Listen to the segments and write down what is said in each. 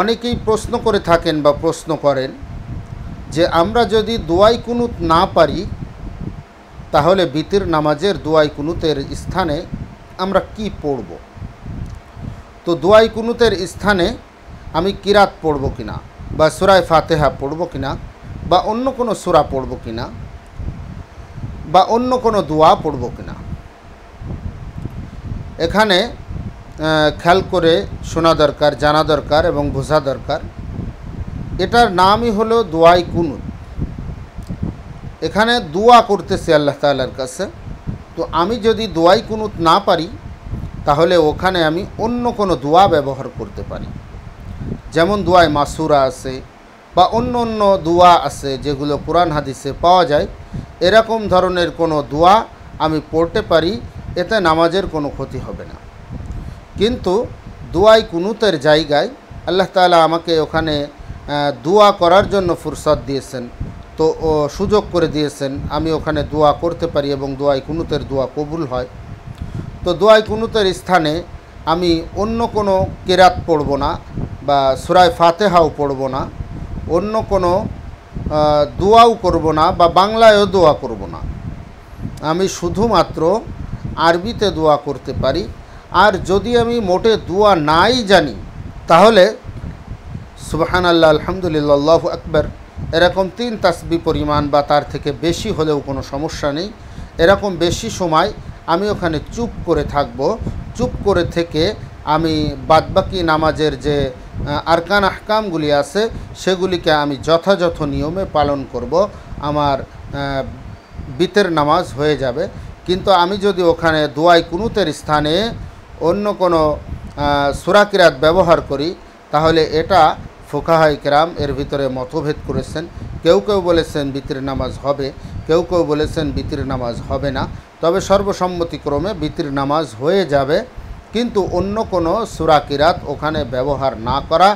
অনেকেই প্রশ্ন করে থাকেন বা প্রশ্ন করেন যে আমরা যদি দোয়াই কুনুত না পারি তাহলে বিতির নামাজের দোয়াই কুনুতের স্থানে আমরা কি পড়ব। তো দোয়াই কুনুতের স্থানে আমি কিরাত পড়ব কিনা বা সূরা ফাতিহা পড়ব কিনা বা অন্য কোনো সূরা পড়ব কিনা বা অন্য কোনো দোয়া পড়ব কিনা, এখানে খেয়াল করে শোনা দরকার, জানা দরকার এবং বোঝা দরকার। এটার নামই হলো দোয়াই কুনুত। এখানে দোয়া করতেছি আল্লাহ তাআলার কাছে। তো আমি যদি দোয়াই কুনুত না পারি তাহলে ওখানে আমি অন্য কোনো দোয়া ব্যবহার করতে পারি। যেমন দোয়ায় মাসুরা আছে বা অন্য অন্য দোয়া আছে যেগুলো কোরআন হাদিসে পাওয়া যায়, এরকম ধরনের কোনো দোয়া আমি পড়তে পারি, এতে নামাজের কোনো ক্ষতি হবে না। কিন্তু দোয়াই কুনুতের জায়গায় আল্লাহ তাআলা আমাকে ওখানে দোয়া করার জন্য ফুরসত দিয়েছেন, তো সুযোগ করে দিয়েছেন আমি ওখানে দোয়া করতে পারি এবং দোয়াই কুনুতের দোয়া কবুল হয়। তো দোয়াই কুনুতের স্থানে আমি অন্য কোনো কিরাত পড়ব না বা সূরা ফাতিহাও পড়ব না, অন্য কোনো দোয়াও করব না বা বাংলায়ও দোয়া করব না। আমি শুধুমাত্র আরবিতে দোয়া করতে পারি। আর যদি আমি মোটে দোয়া নাই জানি তাহলে সুবহানাল্লাহ, আলহামদুলিল্লাহ, আল্লাহু আকবার এরকম 3 তাসবিহ পরিমাণ বা তার থেকে বেশি হলেও কোনো সমস্যা নেই। এরকম বেশি সময় আমি ওখানে চুপ করে থাকব। চুপ করে থেকে আমি বাদবাকি নামাজের যে আরকান আহকামগুলি আছে সেগুলিকে আমি যথাযথ নিয়মে পালন করব, আমার বিতের নামাজ হয়ে যাবে। কিন্তু আমি যদি ওখানে দোয়াই কুনুতের স্থানে অন্য কোনো সূরা কিরাত ব্যবহার করি তাহলে এটা ফুকাহায়ে কেরাম এর ভিতরে মতভেদ করেছেন। কেউ কেউ বলেছেন বিতির নামাজ হবে, কেউ কেউ বলেছেন বিতির নামাজ হবে না। তবে সর্বসম্মতিক্রমে বিতির নামাজ হয়ে যাবে, কিন্তু অন্য কোনো সূরা কিরাত ওখানে ব্যবহার না করা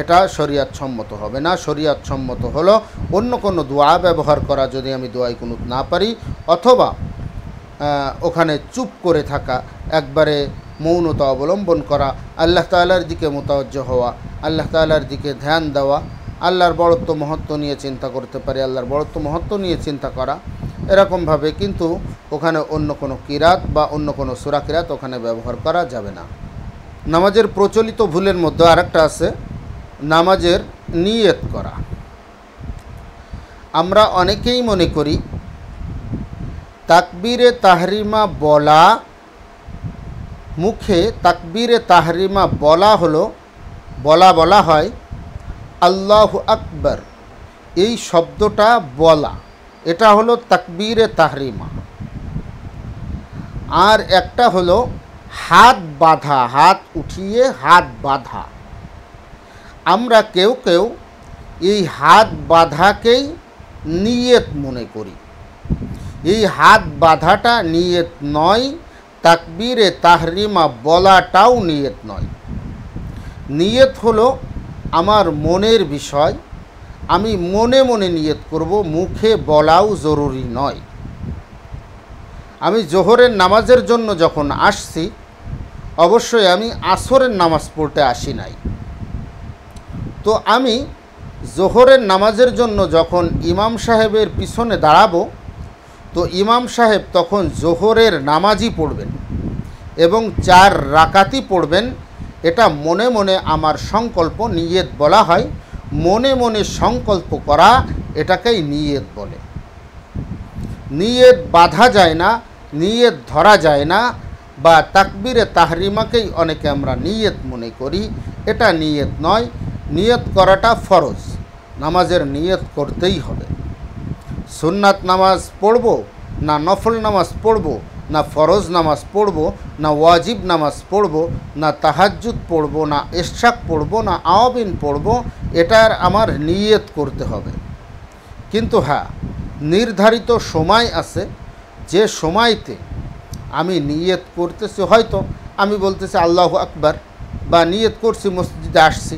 এটা শরীয়ত সম্মত হবে না। শরীয়ত সম্মত হলো অন্য কোনো দোয়া ব্যবহার করা যদি আমি দোয়াই কুনুত না পারি, অথবা ওখানে চুপ করে থাকা, একবারে মৌনতা অবলম্বন করা, আল্লাহ তাআলার দিকে মুতাওয়াজ্জহ হওয়া, আল্লাহ তাআলার দিকে ধ্যান দেওয়া, আল্লাহর বড়ত্ব মহত্ব নিয়ে চিন্তা করতে পারি, আল্লাহর বড়ত্ব মহত্ব নিয়ে চিন্তা করা, এরকমভাবে। কিন্তু ওখানে অন্য কোনো কিরাত বা অন্য কোনো সূরা কিরাত ওখানে ব্যবহার করা যাবে না। নামাজের প্রচলিত ভুলের মধ্যে আরেকটা আছে নামাজের নিয়ত করা। আমরা অনেকেই মনে করি তাকবীরে তাহরিমা বলা, মুখে তাকবীরে তাহরিমা বলা হলো বলা হয় আল্লাহু আকবার, এই শব্দটা বলা, এটা হলো তাকবীরে তাহরিমা। আর একটা হলো হাত বাঁধা, হাত উঠিয়ে হাত বাঁধা। আমরা কেউ কেউ এই হাত বাঁধাকেই নিয়ত মনে করি। এই হাত বাঁধাটা নিয়ত নয়, তাকবীরে তাহরিমা বলাটাও নিয়ত নয়। নিয়ত হলো আমার মনের বিষয়, আমি মনে মনে নিয়ত করব, মুখে বলাও জরুরি নয়। আমি জোহরের নামাজের জন্য যখন আসছি, অবশ্যই আমি আসরের নামাজ পড়তে আসি নাই। তো আমি জোহরের নামাজের জন্য যখন ইমাম সাহেবের পিছনে দাঁড়াবো, তো ইমাম সাহেব তখন জোহরের নামাজই পড়বেন এবং 4 রাকাতই পড়বেন। এটা মনে মনে আমার সংকল্প, নিয়ত বলা হয়। মনে মনে সংকল্প করা এটাকেই নিয়ত বলে। নিয়ত বাঁধা যায় না, নিয়ত ধরা যায় না, বা তাকবীরে তাহরিমাকেই অনেকে আমরা নিয়ত মনে করি, এটা নিয়ত নয়। নিয়ত করাটা ফরজ, নামাজের নিয়ত করতেই হবে। সুন্নাত নামাজ পড়ব না নফল নামাজ পড়ব, না ফরজ নামাজ পড়ব, না ওয়াজিব নামাজ পড়ব, না তাহাজ্জুদ পড়ব, না ইশরাক পড়ব, না আওয়াবিন পড়ব, এটার আমার নিয়ত করতে হবে। কিন্তু হ্যাঁ, নির্ধারিত সময় আছে, যে সময়তে আমি নিয়ত করতেছি, হয়তো আমি বলতেছি আল্লাহু আকবার, বা নিয়ত করছি মসজিদে আসছি,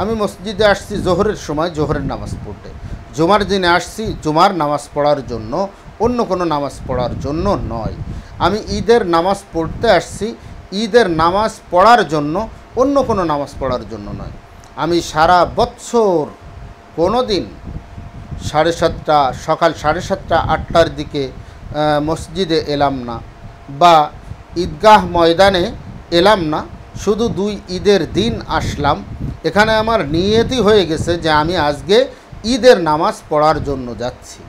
আমি মসজিদে আসছি জোহরের সময় জোহরের নামাজ পড়তে, জুমার দিনে আসছি জুমার নামাজ পড়ার জন্য, অন্য কোনো নামাজ পড়ার জন্য নয়। আমি ঈদের নামাজ পড়তে আসছি ঈদের নামাজ পড়ার জন্য, অন্য কোনো নামাজ পড়ার জন্য নয়। আমি সারা বছর কোনো দিন সকাল 7:30 8টার দিকে মসজিদে এলাম না বা ঈদগাহ ময়দানে এলাম না, শুধু 2 ঈদের দিন আসলাম। এখানে আমার নিয়তই হয়ে গেছে যে আমি আজকে ঈদের নামাজ পড়ার জন্য যাচ্ছি।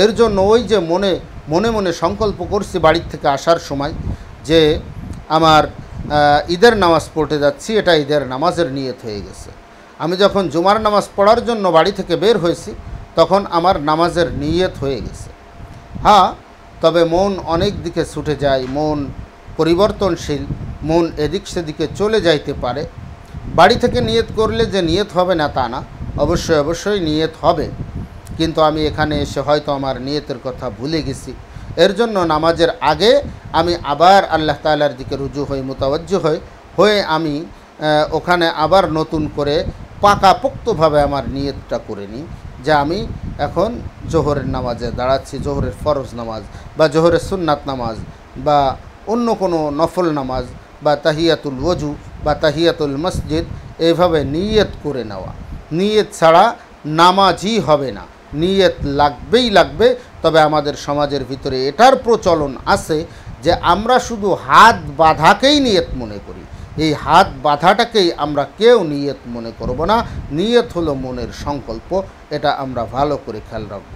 এর জন্য ওই যে মনে মনে সংকল্প করছি বাড়ির থেকে আসার সময় যে আমার ঈদের নামাজ পড়তে যাচ্ছি, এটা ঈদের নামাজের নিয়ত হয়ে গেছে। আমি যখন জুমার নামাজ পড়ার জন্য বাড়ি থেকে বের হয়েছি তখন আমার নামাজের নিয়ত হয়ে গেছে। হ্যাঁ, তবে মন অনেক দিকে ছুটে যায়, মন পরিবর্তনশীল, মন এদিক সেদিকে চলে যাইতে পারে। বাড়ি থেকে নিয়ত করলে যে নিয়ত হবে না তা না, অবশ্যই নিয়ত হবে, কিন্তু আমি এখানে এসে হয়তো আমার নিয়তের কথা ভুলে গেছি। এর জন্য নামাজের আগে আমি আবার আল্লাহ তাআলার দিকে রুজু হই, মুতাওয়াজ্জু হয়ে আমি ওখানে আবার নতুন করে পাকাপোক্তভাবে আমার নিয়তটা করে নিই যে আমি এখন জোহরের নামাজে দাঁড়াচ্ছি, জোহরের ফরজ নামাজ বা জোহরের সুন্নাত নামাজ বা অন্য কোনো নফল নামাজ বা তাহিয়াতুল ওযু বা তাহিয়াতুল মসজিদ, এইভাবে নিয়ত করে নেওয়া। নিয়ত ছাড়া নামাজই হবে না, নিয়ত লাগবে। তবে আমাদের সমাজের ভিতরে এটার প্রচলন আছে যে আমরা শুধু হাত বাঁধাকেই নিয়ত মনে করি। এই হাত বাঁধাটাকেই আমরা কেউ নিয়ত মনে করব না। নিয়ত হলো মনের সংকল্প, এটা আমরা ভালো করে খেয়াল রাখব।